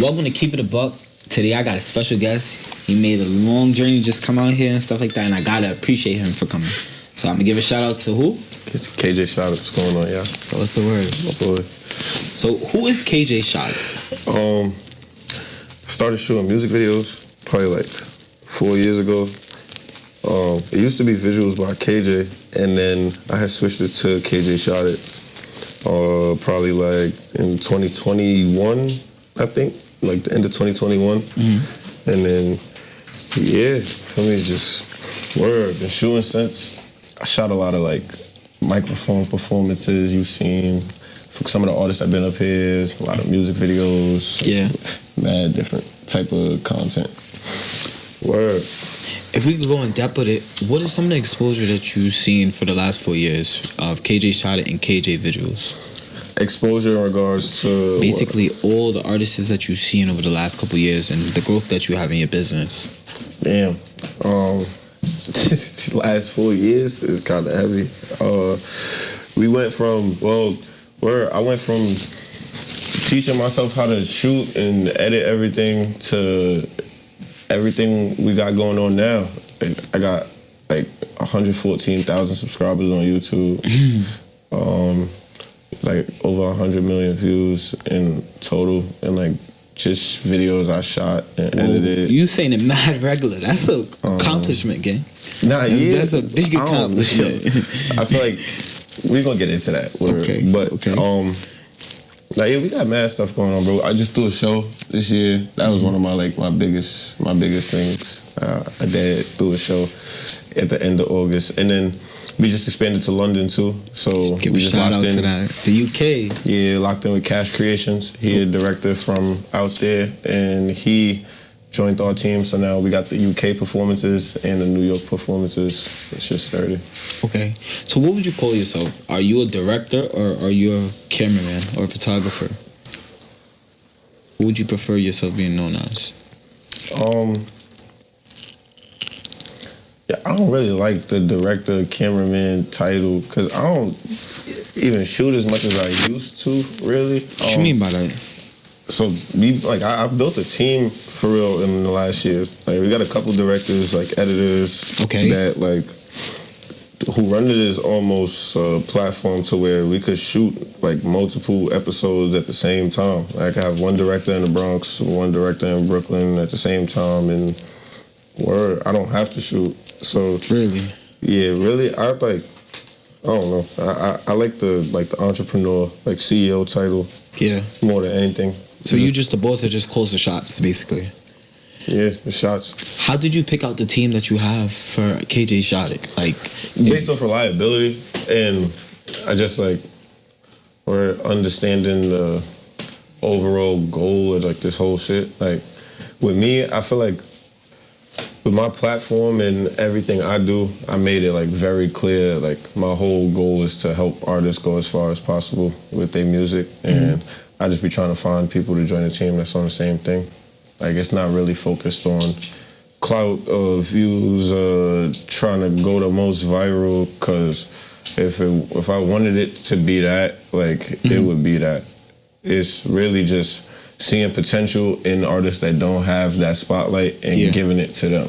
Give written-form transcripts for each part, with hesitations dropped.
Welcome to Keep It a Buck. Today I got a special guest. He made a long journey just come out here and stuff like that, and I gotta appreciate him for coming. So I'm gonna give a shout out to who? It's Kjshotit. What's going on, y'all? So what's the word? Boy. So who is Kjshotit? I started shooting music videos probably like 4 years ago. It used to be visuals by KJ, and then I had switched it to Kjshotit. Probably like in 2021, I think, like the end of 2021. Mm-hmm. And then, yeah, for me, just been shooting since. I shot a lot of like microphone performances you've seen. For some of the artists that have been up here, a lot of music videos. Yeah. Mad different type of content. Word. If we could go in depth with it, what is some of the exposure that you've seen for the last 4 years of Kjshotit and KJ visuals? Exposure in regards to basically all the artists that you've seen over the last couple of years and the growth that you have in your business. Damn. Last 4 years is kind of heavy. We went from, I went from teaching myself how to shoot and edit everything to everything we got going on now. I got like 114,000 subscribers on YouTube. Like over 100 million views in total, and like just videos I shot and edited. You saying it mad regular? That's an accomplishment, gang. That's a big accomplishment. I feel like we're gonna get into that. Okay. But we got mad stuff going on, bro. I just threw a show this year. That was one of my biggest things. I did threw a show at the end of August, and then we just expanded to London too. So give we a just shout locked out in. to that. The UK. Yeah, locked in with Cash Creations. He a director from out there, and he joined our team. So now we got the UK performances and the New York performances. It's just started. Okay. So what would you call yourself? Are you a director or are you a cameraman or a photographer? What would you prefer yourself being known as? Yeah, I don't really like the director, cameraman title because I don't even shoot as much as I used to, really. What you mean by that? So I built a team for real in the last year. Like we got a couple directors, like editors, that like who run it as almost a platform to where we could shoot like multiple episodes at the same time. Like I have one director in the Bronx, one director in Brooklyn at the same time, and I don't have to shoot. So really, yeah, really, I don't know. I like the entrepreneur, like CEO title. Yeah, more than anything. So you just the boss that just calls the shots, basically. Yeah, the shots. How did you pick out the team that you have for Kjshotit? Like based off reliability, and I just we're understanding the overall goal of like this whole shit. Like with me, I feel like with my platform and everything I do, I made it like very clear. Like my whole goal is to help artists go as far as possible with their music, and I just be trying to find people to join a team that's on the same thing. Like it's not really focused on clout or views, trying to go the most viral. Cause if I wanted it to be that, it would be that. It's really just seeing potential in artists that don't have that spotlight and giving it to them,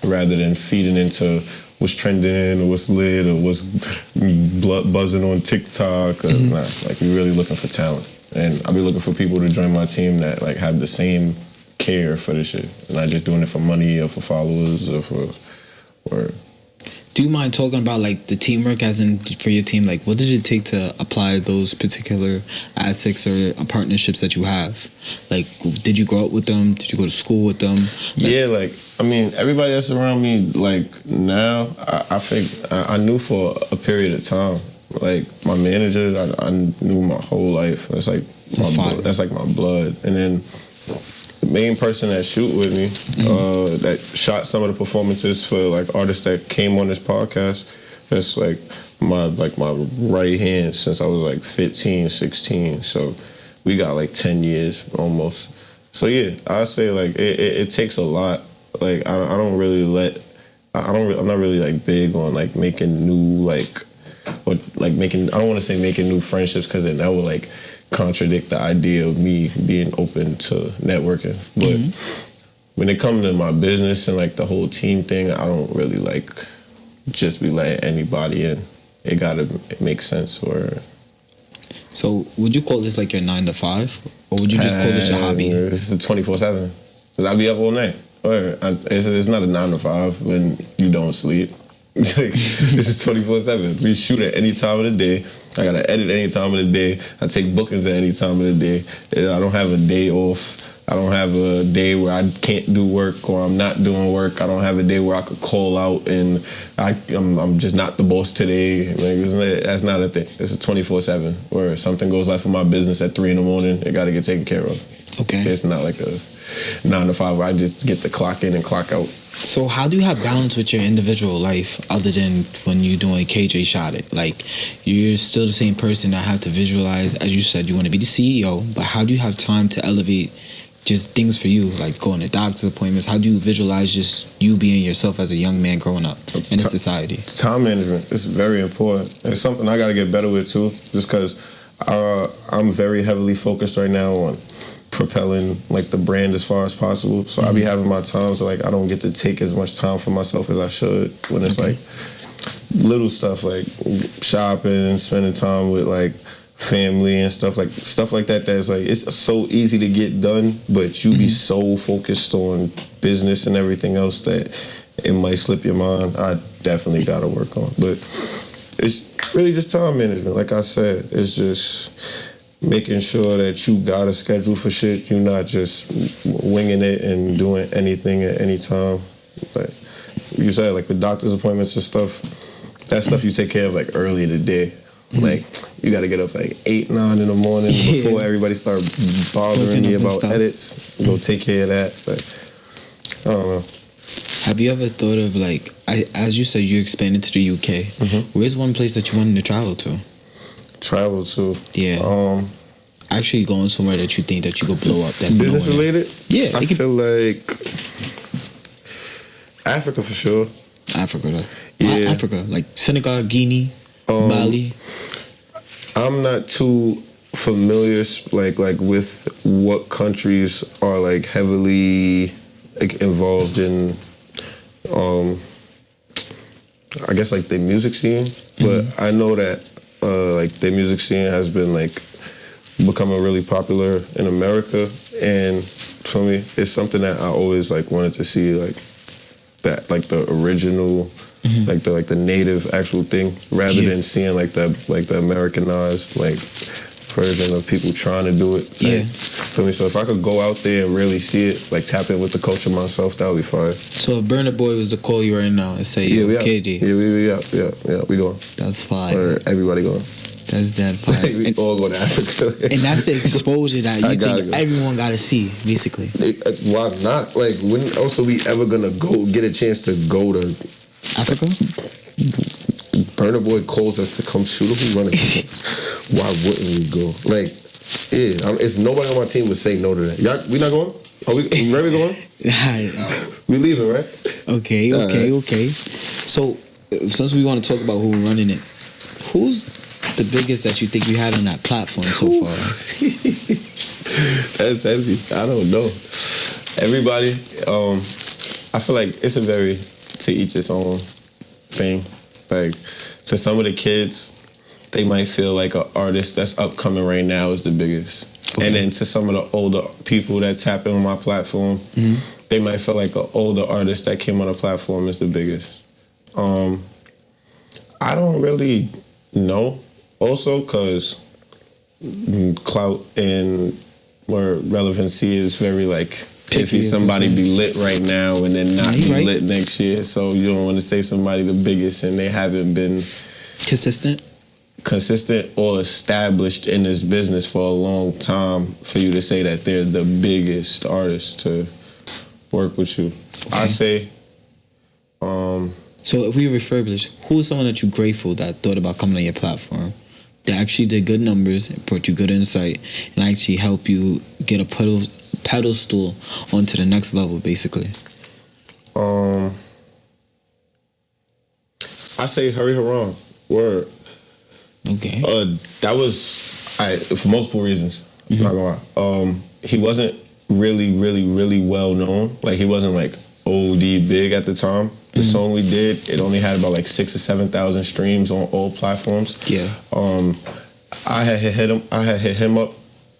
rather than feeding into what's trending or what's lit or what's buzzing on TikTok. Or nah, like you're really looking for talent, and I'll be looking for people to join my team that like have the same care for this shit, and not just doing it for money or for followers or for. Do you mind talking about like the teamwork, as in for your team? Like, what did it take to apply those particular assets or partnerships that you have? Like, did you grow up with them? Did you go to school with them? Everybody that's around me, like now, I think I knew for a period of time. Like my managers, I knew my whole life. It's like that's like my blood, and then. The main person that shoot with me, that shot some of the performances for like artists that came on this podcast, that's like my right hand since I was like 15, 16. So we got like 10 years almost. So yeah, I say like it takes a lot. Like I'm not really like big on like making new I don't want to say making new friendships, because then that would like contradict the idea of me being open to networking. But when it comes to my business and like the whole team thing, I don't really like just be letting anybody in. It gotta make sense. Or So would you call this like your 9 to 5, or would you just call this your hobby? It's a 24/7. Cause I be up all night. Or it's not a 9 to 5 when you don't sleep. This is 24/7. We shoot at any time of the day. I gotta edit any time of the day. I take bookings at any time of the day. I don't have a day off. I don't have a day where I can't do work or I'm not doing work. I don't have a day where I could call out and I'm just not the boss today. Like, that's not a thing. It's a 24/7 where something goes left with my business at 3 a.m. It gotta get taken care of. Okay. It's not like a 9 to 5 where I just get the clock in and clock out. So how do you have balance with your individual life other than when you're doing Kjshotit? Like, you're still the same person that have to visualize, as you said, you want to be the CEO, but how do you have time to elevate just things for you, like going to doctor's appointments? How do you visualize just you being yourself as a young man growing up in a society? Time management is very important. It's something I got to get better with too, just because I'm very heavily focused right now on propelling like the brand as far as possible. So I be having my times where like I don't get to take as much time for myself as I should when it's like little stuff like shopping, spending time with like family and stuff like that. That's like, it's so easy to get done, but you be so focused on business and everything else that it might slip your mind. I definitely got to work on, but it's really just time management. Like I said, it's just making sure that you got a schedule for shit. You're not just winging it and doing anything at any time. Like you said, like with doctor's appointments and stuff, that stuff you take care of like early in the day. Like you got to get up like 8, 9 in the morning before everybody start bothering me about edits. Go take care of that. But I don't know. Have you ever thought of like, as you said, you expanded to the UK. Where's one place that you wanted to travel to? Travel to? Yeah. Actually going somewhere that you think that you could blow up. That's business related? Yeah. I feel like Africa for sure. Africa though. Yeah. Africa. Like Senegal, Guinea, Mali. I'm not too familiar like with what countries are like heavily like, involved in I guess like the music scene, but I know that like the music scene has been like becoming really popular in America, and for me it's something that I always like wanted to see, like that, like the original like the native actual thing, rather than seeing like the Americanized like version of people trying to do it. Like, for me, so if I could go out there and really see it, like tap in with the culture myself, that would be fine. So if Burna Boy was to call you right now and say, "Yo, KD," we going. That's fine. Or everybody going. That's that fine. Like, we all go to Africa. And that's the exposure that you think everyone got to see, basically. Why not? Like, when else are we ever gonna go get a chance to go to Africa? Burna Boy calls us to come shoot him. We running. Why wouldn't we go? Like, it's nobody on my team would say no to that. Y'all, we not going? Are we ready going? We leaving, right? Okay. So, since we want to talk about who's running it, who's the biggest that you think you had on that platform so far? That's heavy. I don't know. Everybody, I feel like it's a very to each its own thing. Like, to some of the kids, they might feel like an artist that's upcoming right now is the biggest. Okay. And then to some of the older people that tap in on my platform, they might feel like an older artist that came on the platform is the biggest. I don't really know. Also, because clout and more relevancy is very like piffy. Somebody be lit right now and then not be lit next year. So you don't want to say somebody the biggest and they haven't been consistent or established in this business for a long time for you to say that they're the biggest artist to work with you. Okay. I say. So if we refurbish, who is someone that you're grateful that thought about coming on your platform, that actually did good numbers, brought you good insight, and actually help you get a pedestal onto the next level, basically? I say Hurry Haram. Word. Okay. That was for multiple reasons. I'm not gonna lie. He wasn't really well known. Like he wasn't like OD big at the time. The song we did, it only had about like 6,000 or 7,000 streams on all platforms. Yeah. I had hit him up,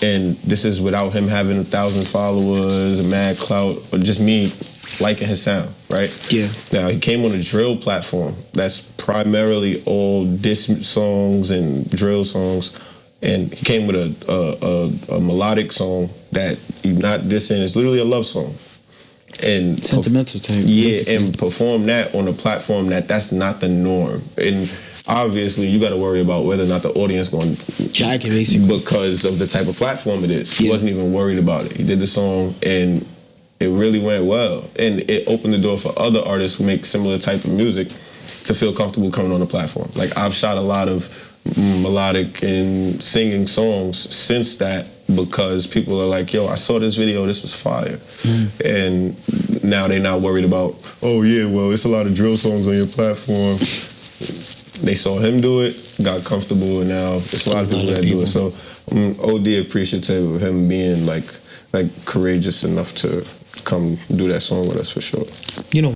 and this is without him having 1,000 followers, a mad clout, or just me liking his sound, right? Yeah. Now he came on a drill platform that's primarily all diss songs and drill songs, and he came with a melodic song that you're not dissing. It's literally a love song. And sentimental type. Yeah, basically. and perform that on a platform that's not the norm. And obviously, you got to worry about whether or not the audience going to jack it, basically, because of the type of platform it is. He Yeah. wasn't even worried about it. He did the song, and it really went well. And it opened the door for other artists who make similar type of music to feel comfortable coming on the platform. Like I've shot a lot of melodic and singing songs since that, because people are like, yo, I saw this video, this was fire. And now they're not worried about, oh yeah, well, it's a lot of drill songs on your platform. They saw him do it, got comfortable, and now it's a lot of people that do it. So I'm OD appreciative of him being like courageous enough to come do that song with us for sure. You know.